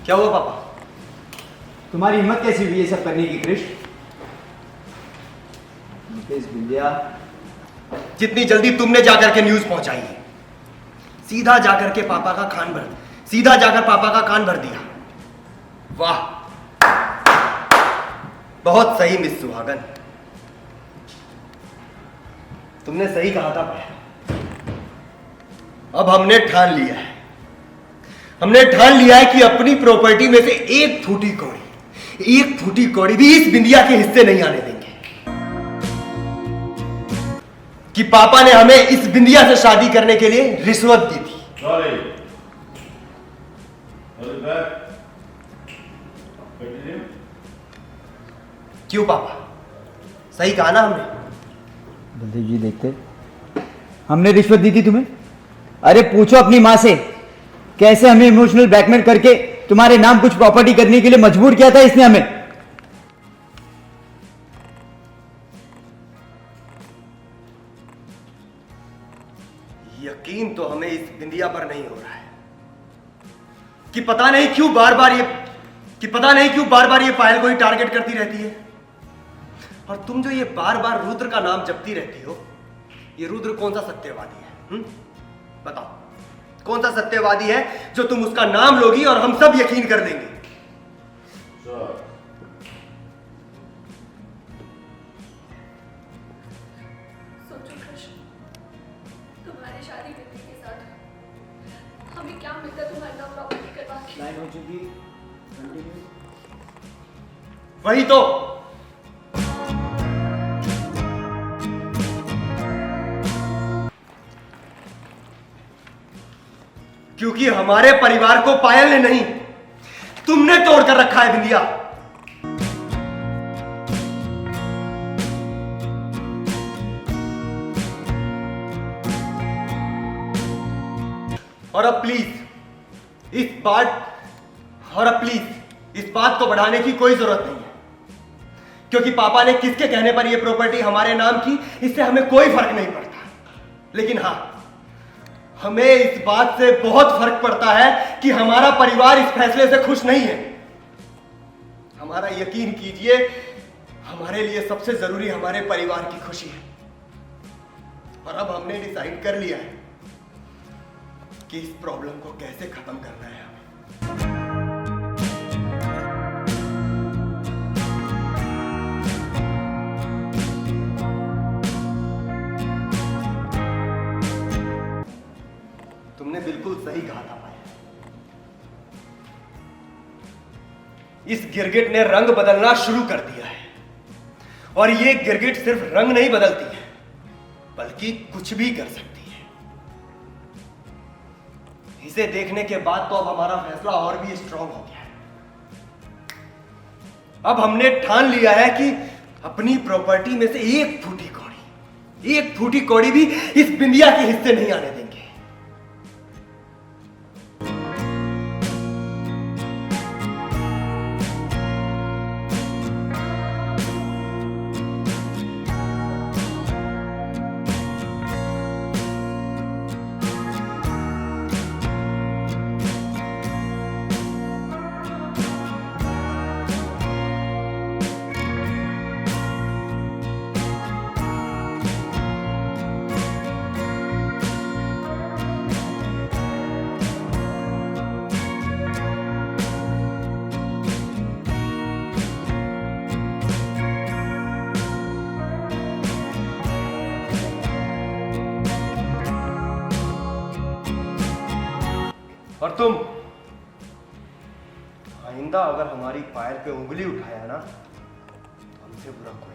क्या हुआ पापा? तुम्हारी हिम्मत कैसी हुई ये सब करने की कृष? मुकेश बिंदिया, जितनी जल्दी तुमने जाकर के न्यूज पहुंचाई है, सीधा जाकर के पापा का कान भर दिया। वाह, बहुत सही मिस सुहागन, तुमने सही कहा था भाई। अब हमने ठान लिया है कि अपनी प्रॉपर्टी में से एक फूटी कौड़ी भी इस बिंदिया के हिस्से नहीं आने देंगे। कि पापा ने हमें इस बिंदिया से शादी करने के लिए रिश्वत दी थी। क्यों पापा, सही कहा ना हमने? बलदेव जी देखते, हमने रिश्वत दी थी तुम्हें? अरे पूछो अपनी माँ से, कैसे हमें इमोशनल ब्लैकमेल करके तुम्हारे नाम कुछ प्रॉपर्टी करने के लिए मजबूर किया था इसने हमें। यकीन तो हमें इस बिंदिया पर नहीं हो रहा है कि पता नहीं क्यों बार बार ये पायल को ही टारगेट करती रहती है। और तुम जो ये बार बार रुद्र का नाम जपती रहती हो, ये रुद्र कौन सा सत्यवादी है? बताओ, कौन सा सत्यवादी है जो तुम उसका नाम लोगी और हम सब यकीन कर देंगे? सोचो कृष्ण, तुम्हारी शादी बिंदी के साथ हमें क्या मिलता तुम्हारे नाम प्रॉपर्टी करवा के? लाइन हो चुकी, कंटिन्यू। वही तो, क्योंकि हमारे परिवार को पायल ने नहीं, तुमने तोड़कर रखा है बिंदिया। और अब प्लीज इस बात को बढ़ाने की कोई जरूरत नहीं है, क्योंकि पापा ने किसके कहने पर यह प्रॉपर्टी हमारे नाम की, इससे हमें कोई फर्क नहीं पड़ता। लेकिन हां, हमें इस बात से बहुत फर्क पड़ता है कि हमारा परिवार इस फैसले से खुश नहीं है। हमारा यकीन कीजिए, हमारे लिए सबसे जरूरी हमारे परिवार की खुशी है। और अब हमने डिसाइड कर लिया है कि इस प्रॉब्लम को कैसे खत्म करना है हमें। तुमने बिल्कुल सही कहा था भाई, इस गिरगिट ने रंग बदलना शुरू कर दिया है। और ये गिरगिट सिर्फ रंग नहीं बदलती है, बल्कि कुछ भी कर सकती है। इसे देखने के बाद तो अब हमारा फैसला और भी स्ट्रांग हो गया है। अब हमने ठान लिया है कि अपनी प्रॉपर्टी में से एक फूटी कौड़ी भी इस बिंदिया के हिस्से नहीं आने देंगे। और तुम आइंदा अगर हमारी पायल पे उंगली उठाया ना, तो हमसे बुरा कोई